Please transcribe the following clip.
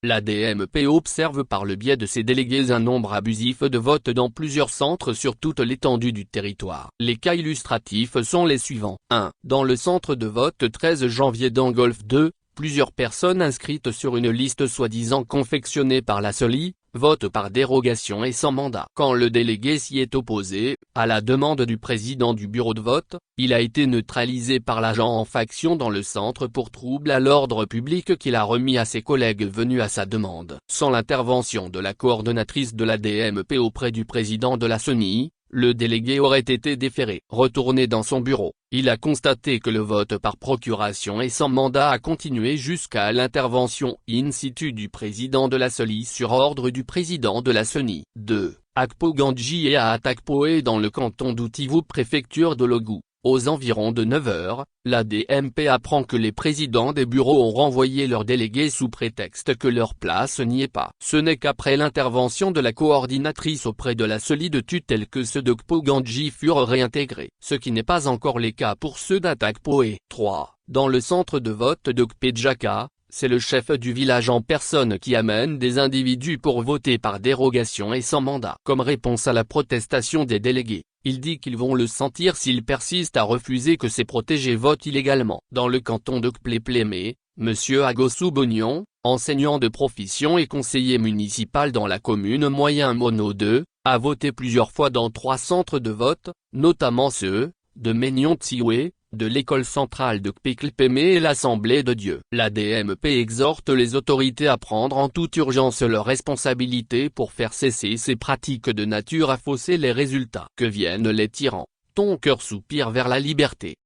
L'ADMP observe par le biais de ses délégués un nombre abusif de votes dans plusieurs centres sur toute l'étendue du territoire. Les cas illustratifs sont les suivants. 1. Dans le centre de vote 13 janvier d'Angolf 2, plusieurs personnes inscrites sur une liste soi-disant confectionnée par la SOLI, votent par dérogation et sans mandat. Quand le délégué s'y est opposé, à la demande du président du bureau de vote, il a été neutralisé par l'agent en faction dans le centre pour trouble à l'ordre public qu'il a remis à ses collègues venus à sa demande. Sans l'intervention de la coordonnatrice de l'ADMP auprès du président de la CENI, le délégué aurait été déféré. Retourné dans son bureau, il a constaté que le vote par procuration et sans mandat a continué jusqu'à l'intervention in situ du président de la SOLI sur ordre du président de la CENI. 2. Akpo-Gandji et à Atakpoé dans le canton d'Outivu préfecture de Logou. Aux environs de 9 h, l'ADMP apprend que les présidents des bureaux ont renvoyé leurs délégués sous prétexte que leur place n'y est pas. Ce n'est qu'après l'intervention de la coordinatrice auprès de la SOLI de tutelle que ceux d'Akpo-Gandji furent réintégrés, ce qui n'est pas encore le cas pour ceux d'Atakpoé. 3. Dans le centre de vote d'Okpedjaka, c'est le chef du village en personne qui amène des individus pour voter par dérogation et sans mandat. Comme réponse à la protestation des délégués, il dit qu'ils vont le sentir s'ils persistent à refuser que ces protégés votent illégalement. Dans le canton d'Okpleplémé, M. Agossou Bognon, enseignant de profession et conseiller municipal dans la commune Moyen Mono 2, a voté plusieurs fois dans 3 centres de vote, notamment ceux de Ménion-Tsioué, de l'école centrale de Kpeklepémé et l'Assemblée de Dieu. L'ADMP exhorte les autorités à prendre en toute urgence leurs responsabilités pour faire cesser ces pratiques de nature à fausser les résultats. Que viennent les tyrans, ton cœur soupire vers la liberté.